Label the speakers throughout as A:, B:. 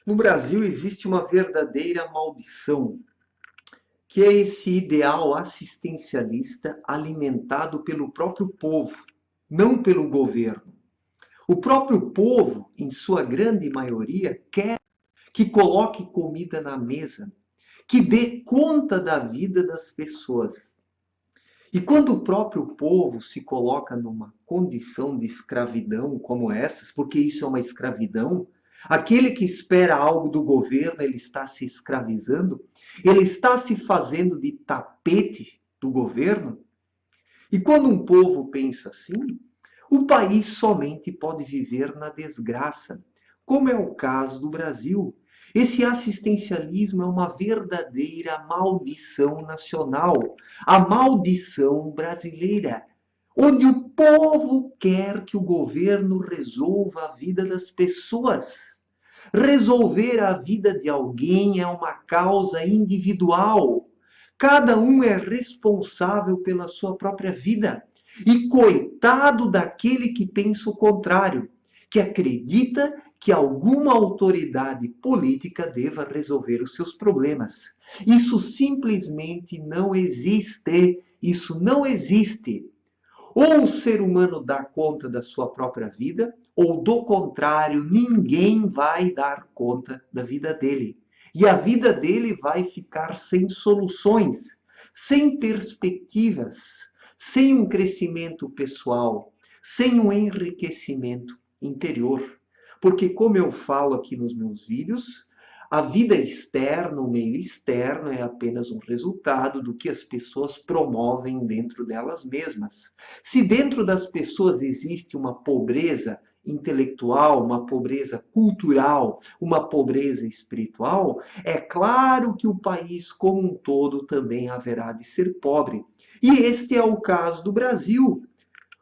A: No Brasil existe uma verdadeira maldição, que é esse ideal assistencialista alimentado pelo próprio povo, não pelo governo. O próprio povo, em sua grande maioria, quer que coloque comida na mesa, que dê conta da vida das pessoas. E quando o próprio povo se coloca numa condição de escravidão como essas, porque isso é uma escravidão, aquele que espera algo do governo, ele está se escravizando, ele está se fazendo de tapete do governo. E quando um povo pensa assim, o país somente pode viver na desgraça, como é o caso do Brasil. Esse assistencialismo é uma verdadeira maldição nacional, a maldição brasileira, onde o povo quer que o governo resolva a vida das pessoas. Resolver a vida de alguém é uma causa individual. Cada um é responsável pela sua própria vida. E coitado daquele que pensa o contrário, que acredita que alguma autoridade política deva resolver os seus problemas. Isso simplesmente não existe. Isso não existe. Ou o ser humano dá conta da sua própria vida, ou do contrário, ninguém vai dar conta da vida dele. E a vida dele vai ficar sem soluções, sem perspectivas, sem um crescimento pessoal, sem um enriquecimento interior. Porque, como eu falo aqui nos meus vídeos, a vida externa, o meio externo, é apenas um resultado do que as pessoas promovem dentro delas mesmas. Se dentro das pessoas existe uma pobreza intelectual, uma pobreza cultural, uma pobreza espiritual, é claro que o país como um todo também haverá de ser pobre. E este é o caso do Brasil.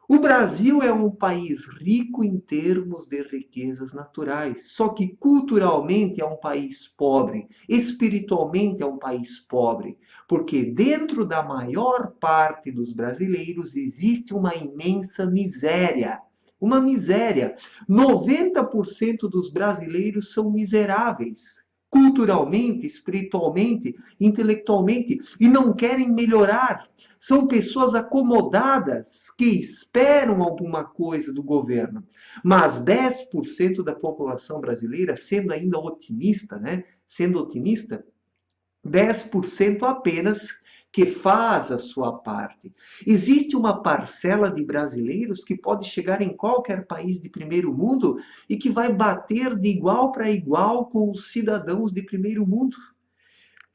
A: O Brasil é um país rico em termos de riquezas naturais, só que culturalmente é um país pobre, espiritualmente é um país pobre, porque dentro da maior parte dos brasileiros existe uma imensa miséria. Uma miséria. 90% dos brasileiros são miseráveis, culturalmente, espiritualmente, intelectualmente, e não querem melhorar. São pessoas acomodadas que esperam alguma coisa do governo. Mas 10% da população brasileira, sendo ainda otimista, né? Sendo otimista, 10% apenas que faz a sua parte. Existe uma parcela de brasileiros que pode chegar em qualquer país de primeiro mundo e que vai bater de igual para igual com os cidadãos de primeiro mundo.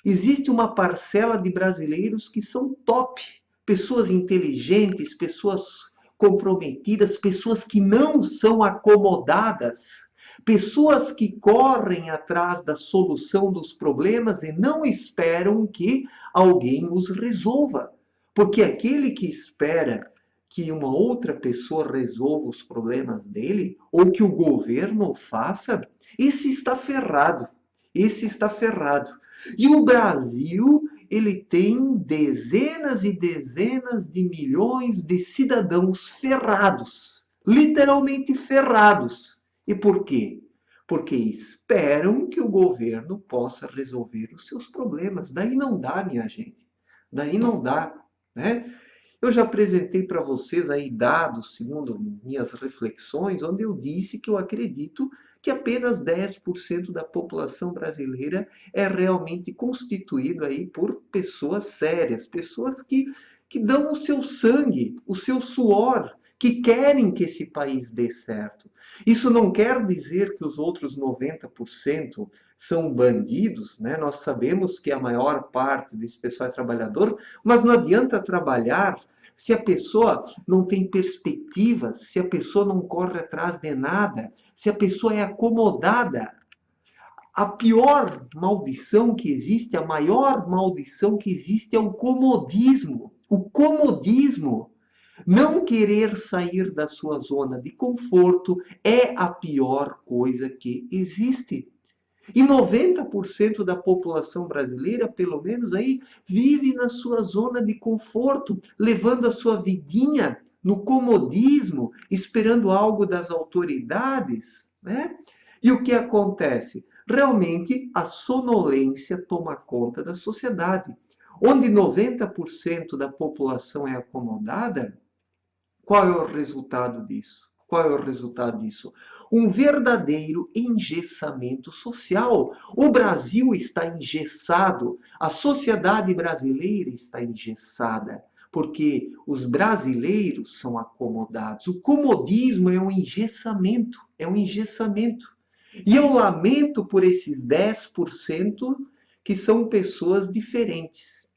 A: Existe uma parcela de brasileiros que são top, pessoas inteligentes, pessoas comprometidas, pessoas que não são acomodadas, pessoas que correm atrás da solução dos problemas e não esperam que alguém os resolva. Porque aquele que espera que uma outra pessoa resolva os problemas dele, ou que o governo faça, esse está ferrado. Esse está ferrado. E o Brasil, ele tem dezenas e dezenas de milhões de cidadãos ferrados, literalmente ferrados. E por quê? Porque esperam que o governo possa resolver os seus problemas. Daí não dá, minha gente. Daí não dá, né? Eu já apresentei para vocês aí dados, segundo minhas reflexões, onde eu disse que eu acredito que apenas 10% da população brasileira é realmente constituído aí por pessoas sérias, pessoas que dão o seu sangue, o seu suor, que querem que esse país dê certo. Isso não quer dizer que os outros 90% são bandidos, né? Nós sabemos que a maior parte desse pessoal é trabalhador, mas não adianta trabalhar se a pessoa não tem perspectivas, se a pessoa não corre atrás de nada, se a pessoa é acomodada. A pior maldição que existe, a maior maldição que existe é o comodismo. O comodismo. Não querer sair da sua zona de conforto é a pior coisa que existe. E 90% da população brasileira, pelo menos aí, vive na sua zona de conforto, levando a sua vidinha no comodismo, esperando algo das autoridades, né? E o que acontece? realmente a sonolência toma conta da sociedade. Onde 90% da população é acomodada, qual é o resultado disso? Qual é o resultado disso? Um verdadeiro engessamento social. O Brasil está engessado, a sociedade brasileira está engessada, porque os brasileiros são acomodados. O comodismo é um engessamento, é um engessamento. E eu lamento por esses 10% que são pessoas diferentes,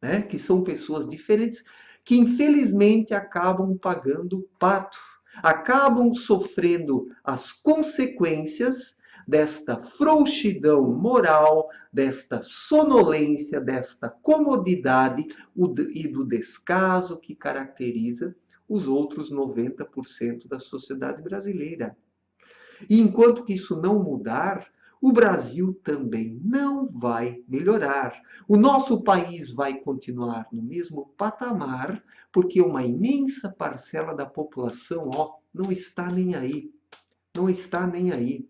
A: né? Que são pessoas diferentes que infelizmente acabam pagando o pato, acabam sofrendo as consequências desta frouxidão moral, desta sonolência, desta comodidade e do descaso que caracteriza os outros 90% da sociedade brasileira. E enquanto que isso não mudar, o Brasil também não vai melhorar. O nosso país vai continuar no mesmo patamar, porque uma imensa parcela da população, não está nem aí. Não está nem aí.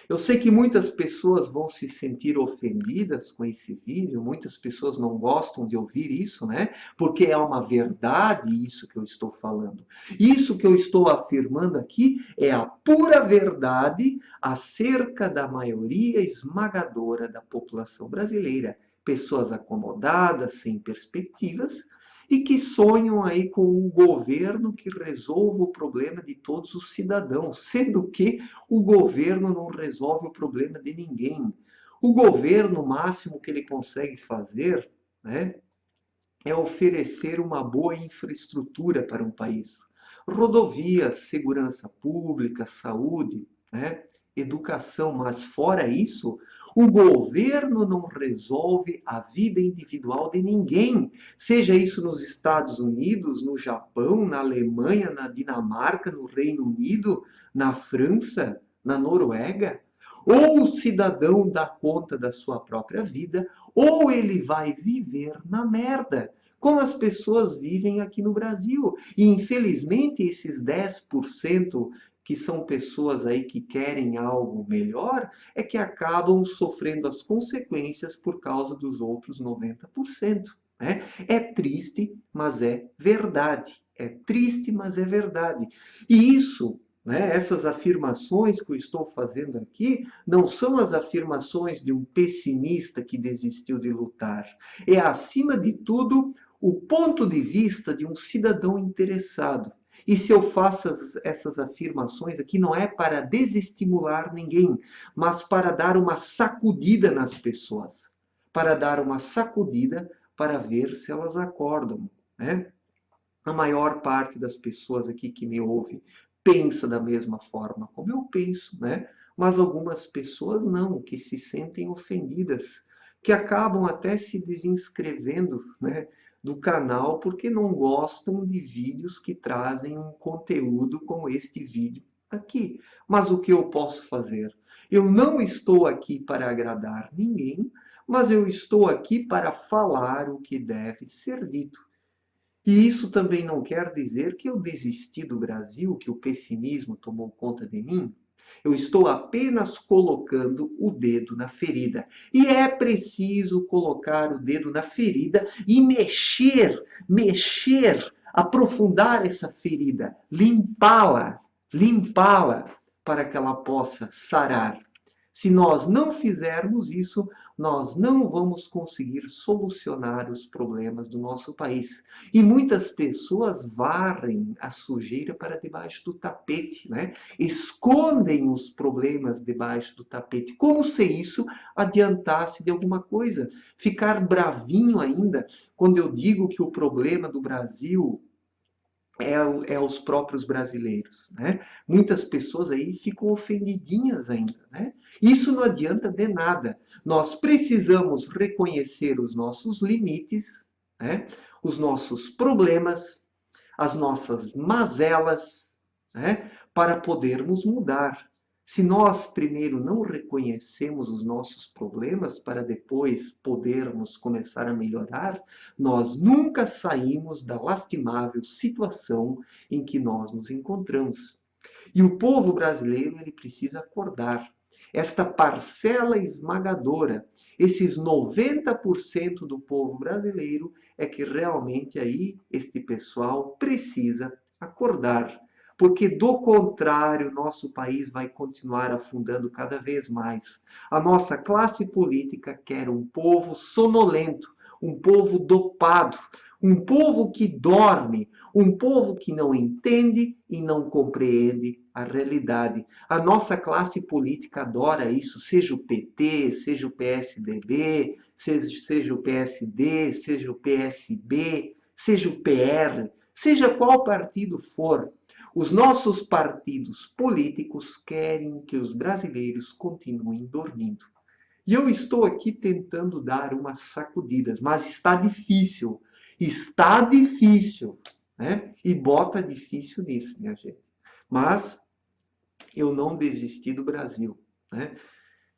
A: Eu sei que muitas pessoas vão se sentir ofendidas com esse vídeo, muitas pessoas não gostam de ouvir isso, né? Porque é uma verdade isso que eu estou falando. Isso que eu estou afirmando aqui é a pura verdade acerca da maioria esmagadora da população brasileira. Pessoas acomodadas, sem perspectivas, e que sonham aí com um governo que resolva o problema de todos os cidadãos, sendo que o governo não resolve o problema de ninguém. O governo, o máximo que ele consegue fazer, né, é oferecer uma boa infraestrutura para um país. Rodovias, segurança pública, saúde, né, educação, mas fora isso, o governo não resolve a vida individual de ninguém, seja isso nos Estados Unidos, no Japão, na Alemanha, na Dinamarca, no Reino Unido, na França, na Noruega. Ou o cidadão dá conta da sua própria vida, ou ele vai viver na merda, como as pessoas vivem aqui no Brasil. E infelizmente esses 10% que são pessoas aí que querem algo melhor, é que acabam sofrendo as consequências por causa dos outros 90%. Né? É triste, mas é verdade. É triste, mas é verdade. E isso, né, essas afirmações que eu estou fazendo aqui, não são as afirmações de um pessimista que desistiu de lutar. É, acima de tudo, o ponto de vista de um cidadão interessado. E se eu faço essas afirmações aqui, não é para desestimular ninguém, mas para dar uma sacudida nas pessoas. Para dar uma sacudida para ver se elas acordam. Né? A maior parte das pessoas aqui que me ouve pensa da mesma forma como eu penso, né? Mas algumas pessoas não, que se sentem ofendidas, que acabam até se desinscrevendo, né, do canal porque não gostam de vídeos que trazem um conteúdo como este vídeo aqui. Mas o que eu posso fazer? Eu não estou aqui para agradar ninguém, mas eu estou aqui para falar o que deve ser dito. E isso também não quer dizer que eu desisti do Brasil, que o pessimismo tomou conta de mim. Eu estou apenas colocando o dedo na ferida. E é preciso colocar o dedo na ferida e mexer, aprofundar essa ferida, limpá-la, para que ela possa sarar. Se nós não fizermos isso, nós não vamos conseguir solucionar os problemas do nosso país. E muitas pessoas varrem a sujeira para debaixo do tapete, né? Escondem os problemas debaixo do tapete, como se isso adiantasse de alguma coisa. Ficar bravinho ainda quando eu digo que o problema do Brasil é os próprios brasileiros, né? Muitas pessoas aí ficam ofendidinhas ainda, né? Isso não adianta de nada. Nós precisamos reconhecer os nossos limites, né? Os nossos problemas, as nossas mazelas, né? Para podermos mudar. Se nós primeiro não reconhecemos os nossos problemas para depois podermos começar a melhorar, nós nunca saímos da lastimável situação em que nós nos encontramos. E o povo brasileiro, ele precisa acordar. esta parcela esmagadora, esses 90% do povo brasileiro, é que realmente aí este pessoal precisa acordar. Porque, do contrário, nosso país vai continuar afundando cada vez mais. A nossa classe política quer um povo sonolento, um povo dopado, um povo que dorme, um povo que não entende e não compreende a realidade. A nossa classe política adora isso, seja o PT, seja o PSDB, seja o PSD, seja o PSB, seja o PR, seja qual partido for. Os nossos partidos políticos querem que os brasileiros continuem dormindo. E eu estou aqui tentando dar umas sacudidas, mas está difícil. Está difícil, né? E bota difícil nisso, minha gente. Mas eu não desisti do Brasil, né?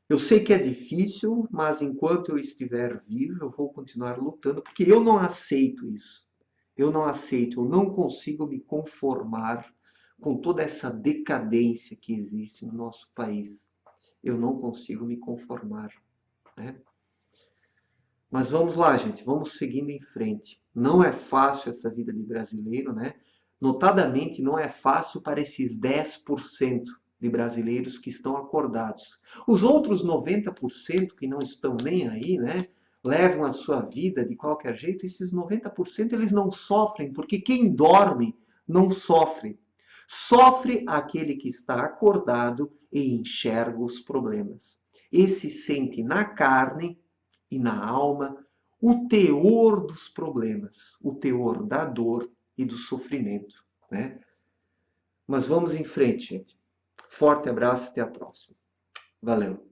A: Eu sei que é difícil, mas enquanto eu estiver vivo, eu vou continuar lutando, porque eu não aceito isso. Eu não aceito, eu não consigo me conformar com toda essa decadência que existe no nosso país. Eu não consigo me conformar, né? Mas vamos lá, gente, vamos seguindo em frente. Não é fácil essa vida de brasileiro, né? Notadamente, não é fácil para esses 10% de brasileiros que estão acordados. Os outros 90% que não estão nem aí, né? Levam a sua vida de qualquer jeito, esses 90% eles não sofrem, porque quem dorme não sofre. Sofre aquele que está acordado e enxerga os problemas. Esse sente na carne e na alma o teor dos problemas, o teor da dor e do sofrimento, né? Mas vamos em frente, gente. Forte abraço, até a próxima. Valeu!